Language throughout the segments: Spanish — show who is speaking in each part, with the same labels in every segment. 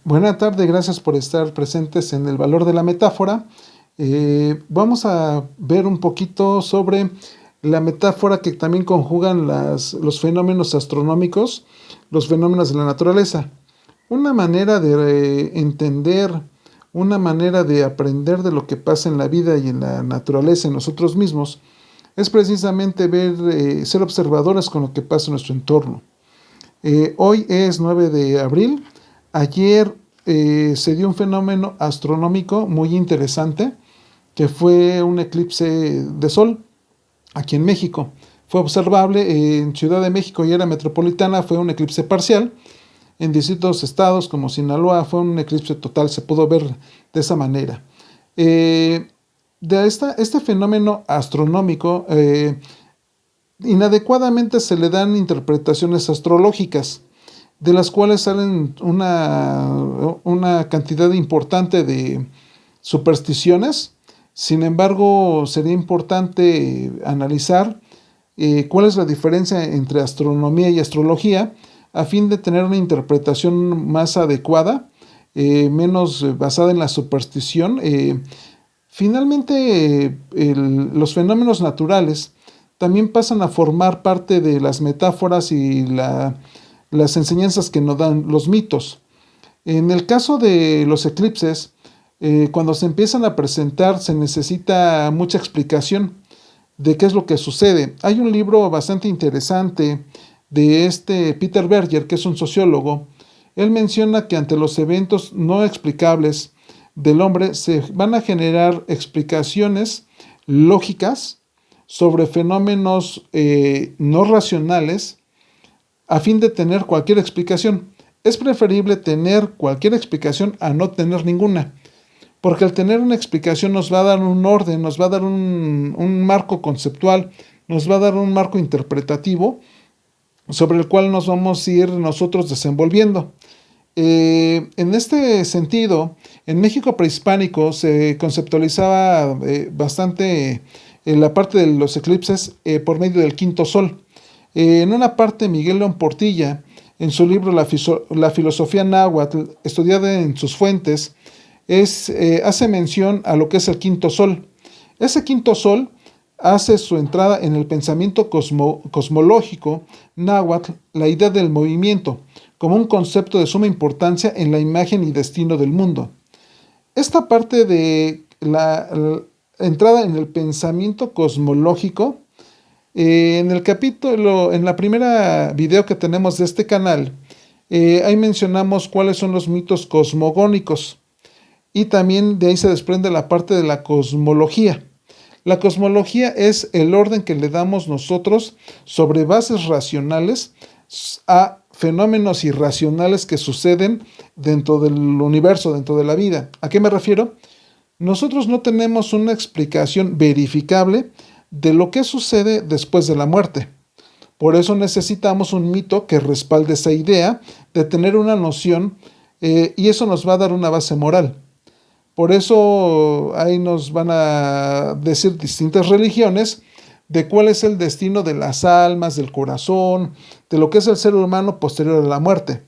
Speaker 1: Buena tarde, gracias por estar presentes en el valor de la metáfora. Vamos a ver un poquito sobre la metáfora que también conjugan los fenómenos astronómicos, los fenómenos de la naturaleza. Una manera de entender, una manera de aprender de lo que pasa en la vida y en la naturaleza, en nosotros mismos, es precisamente ser observadores con lo que pasa en nuestro entorno. Hoy es 9 de abril. Ayer se dio un fenómeno astronómico muy interesante que fue un eclipse de sol aquí en México. Fue observable en Ciudad de México y era metropolitana, fue un eclipse parcial. En distintos estados como Sinaloa fue un eclipse total, se pudo ver de esa manera. Eh, este fenómeno astronómico inadecuadamente se le dan interpretaciones astrológicas, de las cuales salen una cantidad importante de supersticiones. Sin embargo, sería importante analizar cuál es la diferencia entre astronomía y astrología a fin de tener una interpretación más adecuada, menos basada en la superstición. Finalmente, los fenómenos naturales también pasan a formar parte de las metáforas y las enseñanzas que nos dan los mitos. En el caso de los eclipses, cuando se empiezan a presentar se necesita mucha explicación de qué es lo que sucede. Hay un libro bastante interesante de este Peter Berger, que es un sociólogo. Él menciona que ante los eventos no explicables del hombre se van a generar explicaciones lógicas sobre fenómenos no racionales a fin de tener cualquier explicación. Es preferible tener cualquier explicación a no tener ninguna, porque al tener una explicación nos va a dar un orden, nos va a dar un marco conceptual, nos va a dar un marco interpretativo sobre el cual nos vamos a ir nosotros desenvolviendo. En este sentido, en México prehispánico se conceptualizaba bastante la parte de los eclipses por medio del quinto sol. En una parte, Miguel León Portilla, en su libro La filosofía náhuatl, estudiada en sus fuentes, hace mención a lo que es el quinto sol. Ese quinto sol hace su entrada en el pensamiento cosmológico náhuatl, la idea del movimiento, como un concepto de suma importancia en la imagen y destino del mundo. Esta parte de la entrada en el pensamiento cosmológico, en el capítulo, en la primera video que tenemos de este canal, ahí mencionamos cuáles son los mitos cosmogónicos y también de ahí se desprende la parte de la cosmología. La cosmología es el orden que le damos nosotros sobre bases racionales a fenómenos irracionales que suceden dentro del universo, dentro de la vida. ¿A qué me refiero? Nosotros no tenemos una explicación verificable de lo que sucede después de la muerte. Por eso necesitamos un mito que respalde esa idea de tener una noción y eso nos va a dar una base moral. Por eso ahí nos van a decir distintas religiones de cuál es el destino de las almas, del corazón, de lo que es el ser humano posterior a la muerte.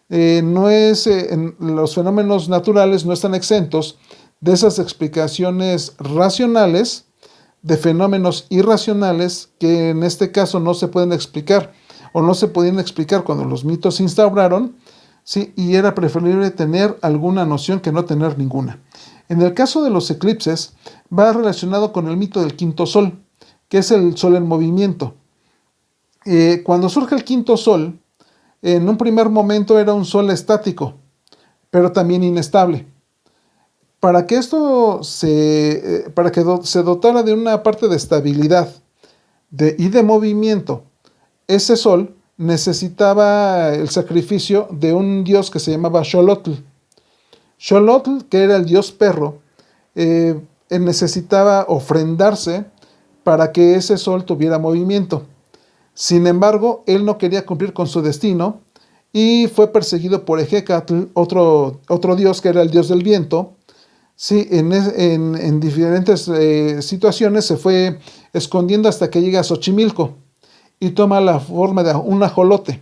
Speaker 1: Los fenómenos naturales no están exentos de esas explicaciones racionales de fenómenos irracionales que en este caso no se pueden explicar o no se podían explicar cuando los mitos se instauraron, ¿sí? Y era preferible tener alguna noción que no tener ninguna. En el caso de los eclipses, va relacionado con el mito del quinto sol, que es el sol en movimiento. Cuando surge el quinto sol, en un primer momento era un sol estático, pero también inestable. Para que se dotara de una parte de estabilidad y de movimiento, ese sol necesitaba el sacrificio de un dios que se llamaba Xolotl. Xolotl, que era el dios perro, él necesitaba ofrendarse para que ese sol tuviera movimiento. Sin embargo, él no quería cumplir con su destino y fue perseguido por Ejecatl, otro dios que era el dios del viento. Sí, en diferentes situaciones se fue escondiendo hasta que llega a Xochimilco y toma la forma de un ajolote.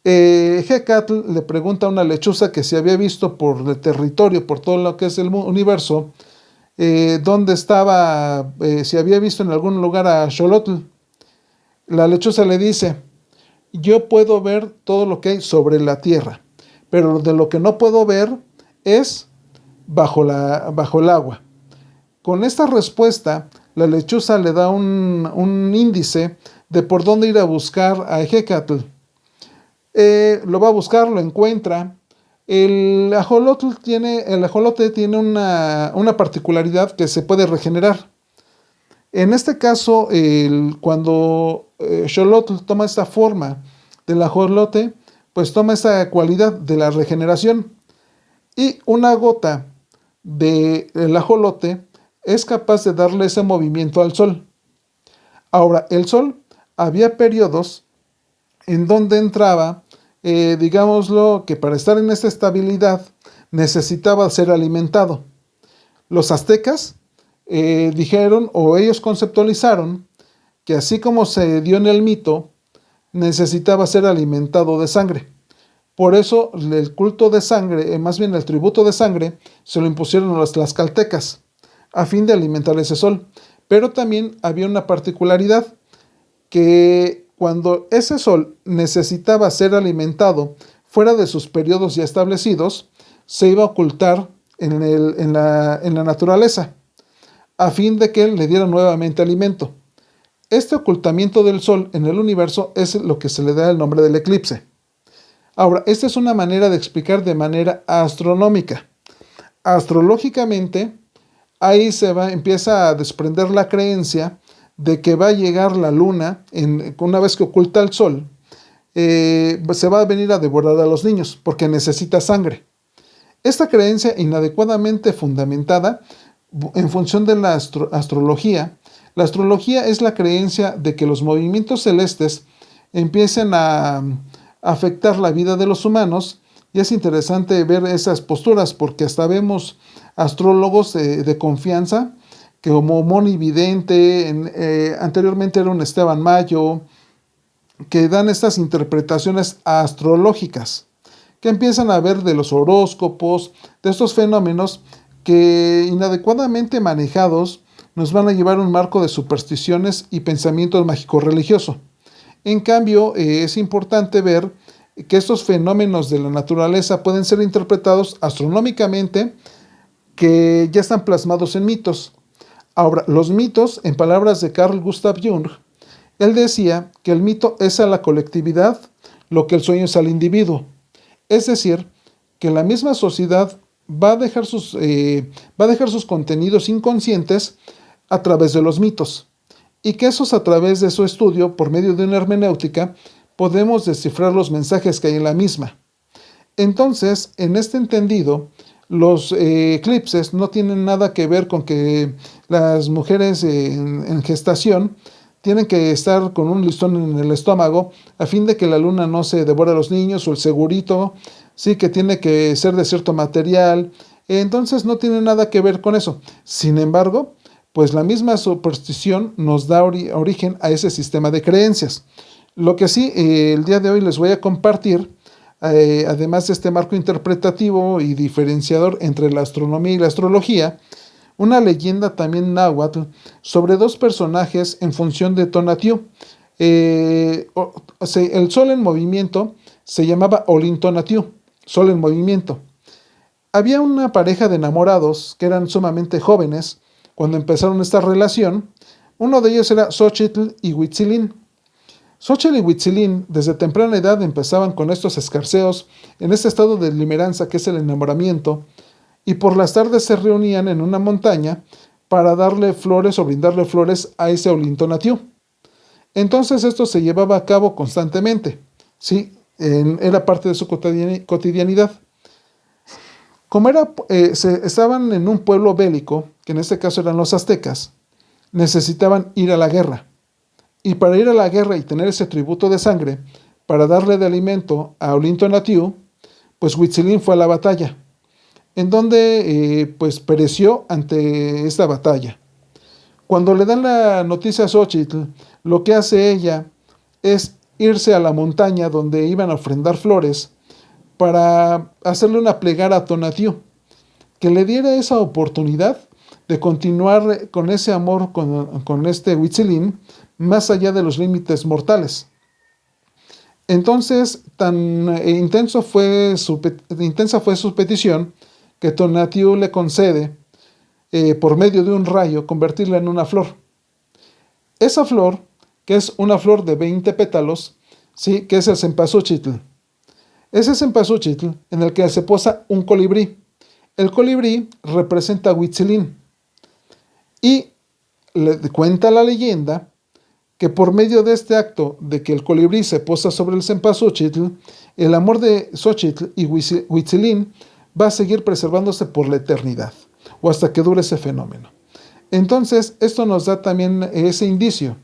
Speaker 1: Hecatl le pregunta a una lechuza que si había visto por el territorio, por todo lo que es el universo, dónde estaba, si había visto en algún lugar a Xolotl. La lechuza le dice: yo puedo ver todo lo que hay sobre la tierra, pero de lo que no puedo ver es bajo el agua. Con esta respuesta, la lechuza le da un índice de por dónde ir a buscar a Hecatl. Lo va a buscar, lo encuentra. El ajolote tiene una particularidad que se puede regenerar. En este caso, cuando Xolotl toma esta forma del ajolote, pues toma esa cualidad de la regeneración. Y una gota del ajolote es capaz de darle ese movimiento al sol. Ahora, el sol había periodos en donde entraba, digámoslo, que para estar en esta estabilidad necesitaba ser alimentado. Los aztecas dijeron, o ellos conceptualizaron, que así como se dio en el mito, necesitaba ser alimentado de sangre. Por eso el culto de sangre, más bien el tributo de sangre, se lo impusieron a los tlaxcaltecas, a fin de alimentar ese sol. Pero también había una particularidad, que cuando ese sol necesitaba ser alimentado fuera de sus periodos ya establecidos, se iba a ocultar en la naturaleza, a fin de que le diera nuevamente alimento. Este ocultamiento del sol en el universo es lo que se le da el nombre del eclipse. Ahora, esta es una manera de explicar de manera astronómica. Astrológicamente, ahí empieza a desprender la creencia de que va a llegar la luna, una vez que oculta el sol, se va a venir a devorar a los niños, porque necesita sangre. Esta creencia inadecuadamente fundamentada en función de la astrología. La astrología es la creencia de que los movimientos celestes empiecen a afectar la vida de los humanos, y es interesante ver esas posturas, porque hasta vemos astrólogos de confianza, que como Moni Vidente, anteriormente era un Esteban Mayo, que dan estas interpretaciones astrológicas, que empiezan a ver de los horóscopos, de estos fenómenos que inadecuadamente manejados nos van a llevar a un marco de supersticiones y pensamientos mágico-religioso. En cambio, es importante ver que estos fenómenos de la naturaleza pueden ser interpretados astronómicamente, que ya están plasmados en mitos. Ahora, los mitos, en palabras de Carl Gustav Jung, él decía que el mito es a la colectividad lo que el sueño es al individuo. Es decir, que la misma sociedad va a dejar sus contenidos inconscientes a través de los mitos, y que esos, a través de su estudio, por medio de una hermenéutica, podemos descifrar los mensajes que hay en la misma. Entonces, en este entendido, los eclipses no tienen nada que ver con que las mujeres en gestación tienen que estar con un listón en el estómago a fin de que la luna no se devore a los niños, o el segurito, sí, que tiene que ser de cierto material. Entonces no tiene nada que ver con eso. Sin embargo, pues la misma superstición nos da origen a ese sistema de creencias. Lo que sí, el día de hoy les voy a compartir, además de este marco interpretativo y diferenciador entre la astronomía y la astrología, una leyenda también náhuatl sobre dos personajes en función de Tonatiuh. El sol en movimiento se llamaba Olintonatiuh, sol en movimiento. Había una pareja de enamorados que eran sumamente jóvenes cuando empezaron esta relación. Uno de ellos era Xochitl y Huitzilin. Xochitl y Huitzilin desde temprana edad empezaban con estos escarceos en este estado de limeranza que es el enamoramiento, y por las tardes se reunían en una montaña para darle flores o brindarle flores a ese Olintonatiuh. Entonces esto se llevaba a cabo constantemente, ¿sí? Era parte de su cotidianidad. Como estaban en un pueblo bélico, que en este caso eran los aztecas, necesitaban ir a la guerra. Y para ir a la guerra y tener ese tributo de sangre, para darle de alimento a Olintonatiuh, pues Huitzilin fue a la batalla, en donde pues pereció ante esta batalla. Cuando le dan la noticia a Xochitl, lo que hace ella es irse a la montaña donde iban a ofrendar flores para hacerle una plegaria a Tonatiuh, que le diera esa oportunidad de continuar con ese amor con este Huitzilín más allá de los límites mortales. Entonces, intensa fue su petición que Tonatiuh le concede, por medio de un rayo, convertirla en una flor. Esa flor, que es una flor de 20 pétalos, ¿sí? Que es el cempasúchitl. Ese cempasúchitl en el que se posa un colibrí. El colibrí representa a Huitzilín. Y le cuenta la leyenda que por medio de este acto de que el colibrí se posa sobre el cempasúchitl, el amor de Xochitl y Huitzilín va a seguir preservándose por la eternidad, o hasta que dure ese fenómeno. Entonces, esto nos da también ese indicio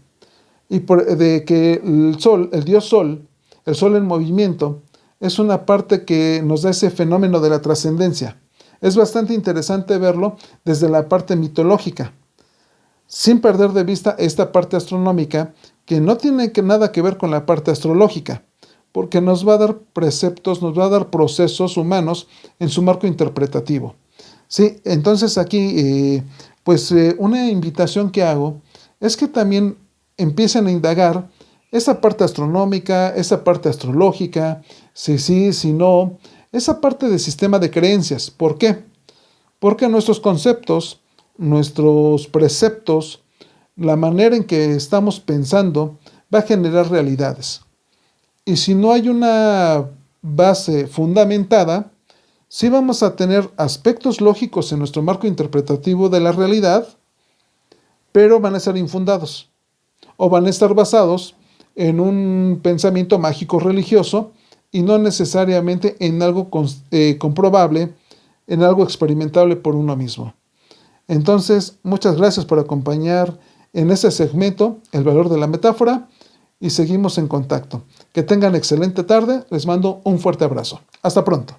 Speaker 1: de que el sol, el dios sol, el sol en movimiento, es una parte que nos da ese fenómeno de la trascendencia. Es bastante interesante verlo desde la parte mitológica, sin perder de vista esta parte astronómica que no tiene nada que ver con la parte astrológica, porque nos va a dar preceptos, nos va a dar procesos humanos en su marco interpretativo. Sí, entonces aquí, una invitación que hago es que también empiecen a indagar esa parte astronómica, esa parte astrológica, si sí, si no, esa parte del sistema de creencias. ¿Por qué? Porque nuestros conceptos, nuestros preceptos, la manera en que estamos pensando va a generar realidades. Y si no hay una base fundamentada, sí vamos a tener aspectos lógicos en nuestro marco interpretativo de la realidad, pero van a ser infundados o van a estar basados en un pensamiento mágico religioso y no necesariamente en algo comprobable, en algo experimentable por uno mismo. Entonces, muchas gracias por acompañar en este segmento El valor de la metáfora y seguimos en contacto. Que tengan excelente tarde, les mando un fuerte abrazo. Hasta pronto.